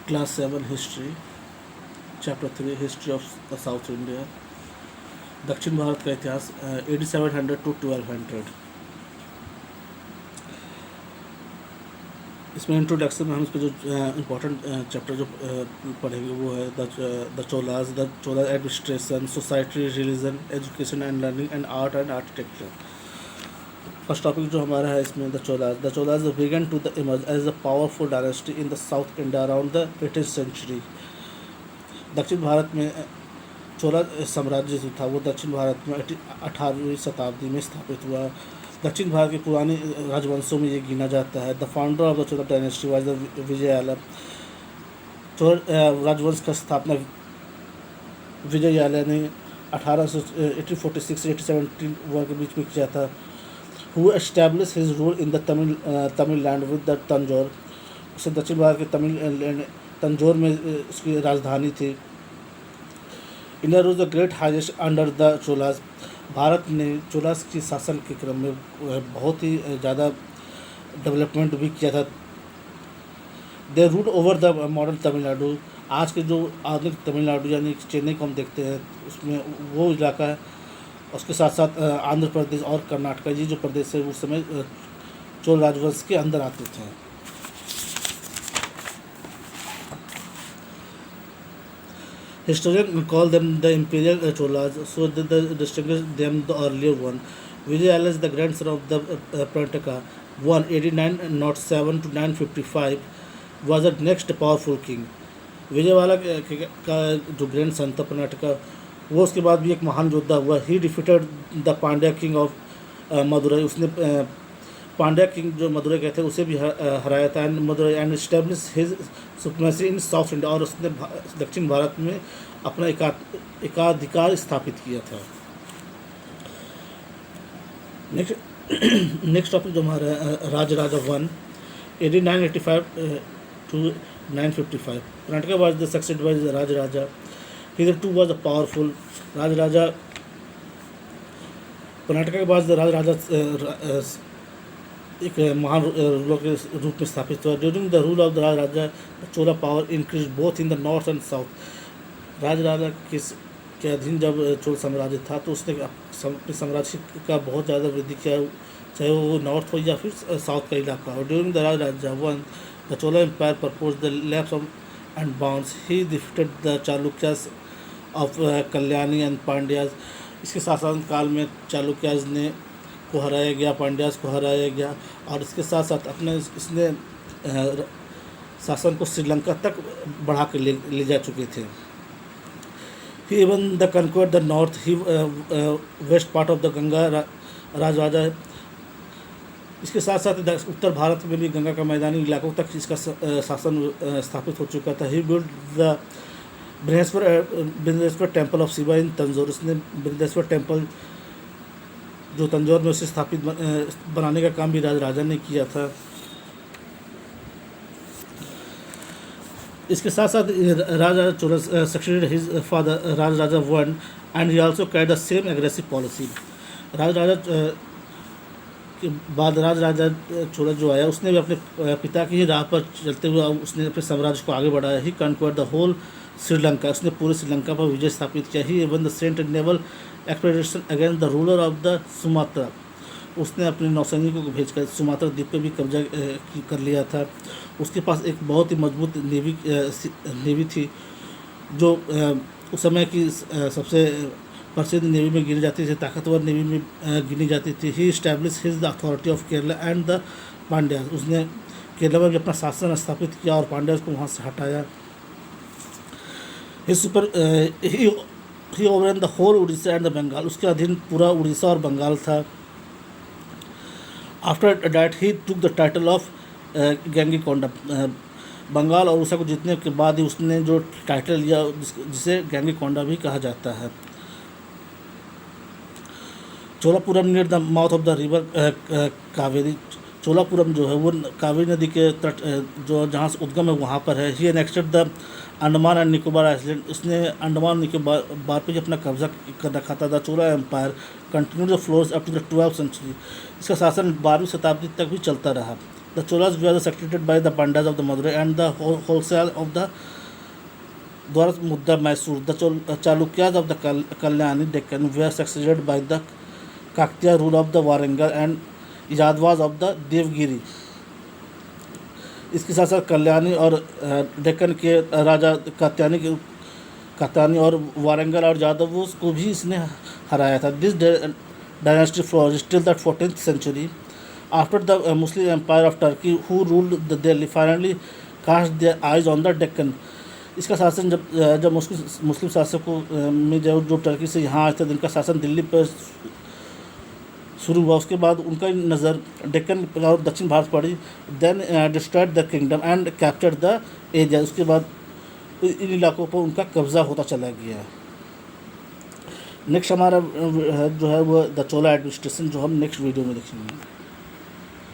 Class 7 history chapter 3 history of south India दक्षिण भारत का इतिहास 8700 टू 1200। इसमें इंट्रोडक्शन में हम इसके जो इम्पोर्टेंट चैप्टर जो पढ़ेंगे वो है the Cholas administration, society, religion, education and learning and architecture. First topic जो हमारा है इसमें the Cholas began to the emerge as a powerful dynasty in the South India around the 8th century. दक्षिण भारत में चोला साम्राज्य जो था वो दक्षिण भारत में 18वीं शताब्दी में स्थापित हुआ। दक्षिण भारत के पुराने राजवंशों में ये गिना जाता है। The founder of the Chola dynasty was the Vijayalaya. Chola राजवंश का स्थापना विजयालय ने 1846 से 1871 के बीच में किया था। Who established his rule in the Tamil land with the Tanjore. उसे दक्षिण भारत के तमिल तंजौर में उसकी राजधानी थी। India was the great highest under the Cholas. Bharat ने चोलास की शासन के क्रम में बहुत ही ज़्यादा डेवलपमेंट भी किया था। They rule over the modern Tamil Nadu. आज के जो आधुनिक तमिलनाडु यानी चेन्नई को हम देखते हैं उसमें वो इलाका है। उसके साथ साथ आंध्र प्रदेश और कर्नाटका ये जो प्रदेश है उस समय चोल राजवंश के अंदर आते थे। Historians call them the imperial Cholas, so they distinguish them the earlier one. Vijayalaya is the grandson of the Pranataka, 18907 to 955, was the next powerful king. विजयवाला का जो ग्रैंड सन था कर्नाटका वो उसके बाद भी एक महान योद्धा हुआ। ही defeated the Pandya king of Madurai. उसने पांड्या किंग जो मदुरई कहते हैं उसे भी हराया था। And Madurai and establish his supremacy in south India. और उसने दक्षिण भारत में अपना एकाधिकार स्थापित किया था। नेक्स्ट टॉपिक जो हमारा Rajaraja 1 1885 to 955। Karnataka was the succeed by Rajaraja. Hitherto was a powerful Rajaraja. Karnataka के बाद राजराजा एक महान रूलर के रूप में स्थापित हुआ। During the rule of the Rajaraja Chola power increase both in the north and south. Rajaraja के अधीन जब चोल साम्राज्य था तो उसने अपने साम्राज्य का बहुत ज़्यादा वृद्धि किया, चाहे वो नॉर्थ हो या फिर साउथ का इलाका हो। During the Rajaraja one the Chola empire propose the laps of and bounds. He defeated the Chalukyas of Kalyani and Pandyas. इसके शासन काल में चालुक्याज ने को हराया गया, पांड्याज को हराया गया। और इसके साथ साथ अपने इसने शासन को श्रीलंका तक बढ़ा के ले जा चुके थे। He even the conquer the north he west part of the Ganga Rajaraja. इसके साथ साथ उत्तर भारत में भी गंगा का मैदानी इलाकों तक इसका शासन स्थापित हो चुका था। He build the Brihaspati temple of Shiva in Tanjore. उसने बृहस्पति टेम्पल जो तंजौर में उसे स्थापित बनाने का काम भी राजराजा ने किया था। इसके साथ साथ Raja Chola succeeded his father Rajaraja 1 and he also carried the same aggressive policy. Rajaraja के बाद राजराजा चोला जो आया उसने भी अपने पिता की ही राह पर चलते हुए उसने अपने साम्राज्य को आगे बढ़ाया। He conquered the whole Sri Lanka. उसने पूरे श्रीलंका पर विजय स्थापित किया। He even the sent naval expedition against the ruler of the Sumatra. उसने अपने नौसैनिकों को भेजकर सुमात्रा द्वीप पे भी कब्जा कर लिया था। उसके पास एक बहुत ही मजबूत नेवी थी जो उस समय की सबसे प्रसिद्ध नेवी में गिनी जाती थी, ताकतवर नेवी में गिनी जाती थी। He establish his the authority of Kerala and the Pandyas. उसने केरला में भी अपना शासन स्थापित किया और पांड्याज को वहाँ से हटाया। He overran the whole Orissa and the Bengal. उसके अधीन पूरा उड़ीसा और बंगाल था। After that he took the title of Gangaikonda. Bengal और उड़ीसा को जीतने के बाद ही उसने जो टाइटल लिया जिसे गैंगीकोंडा भी कहा जाता है। Cholapuram near the mouth of the river Kaveri. Cholapuram जो है वो कावेरी नदी के तट जो जहाँ से उद्गम है वहाँ पर है। He annexed the Andaman and Nicobar island. उसने अंडमान निकोबार पे अपना कब्जा कर रखा था। The Chola empire continue the flourish up to the 12th century. इसका शासन 12वीं शताब्दी तक भी चलता रहा। The Cholas were succeeded by the Pandas of the Madurai and the wholesale of the Dwaras Mudda Mysore. The Chalukyas of the Kalyani Deccan were succeeded by the Kaktiya rule of the Warangal and Yadwas of the Devgiri. इसके साथ साथ कल्याणी और डेक्कन के राजा कात्यानी और वारंगल और यादव को भी इसने हराया था. This dynasty flourished till the 14th century. After the Muslim Empire of Turkey, who ruled the Delhi, finally cast their eyes on the Deccan. इसका शासन जब मुस्लिम शासकों में जो टर्की से यहाँ आए थे, जिनका शासन दिल्ली पर शुरू हुआ, उसके बाद उनका नज़र डेक्कन और दक्षिण भारत पड़ी. Then destroyed the kingdom and captured the area. उसके बाद इन इलाकों पर उनका कब्ज़ा होता चला गया. नेक्स्ट हमारा जो है वो द चोला एडमिनिस्ट्रेशन, जो हम नेक्स्ट वीडियो में देखेंगे.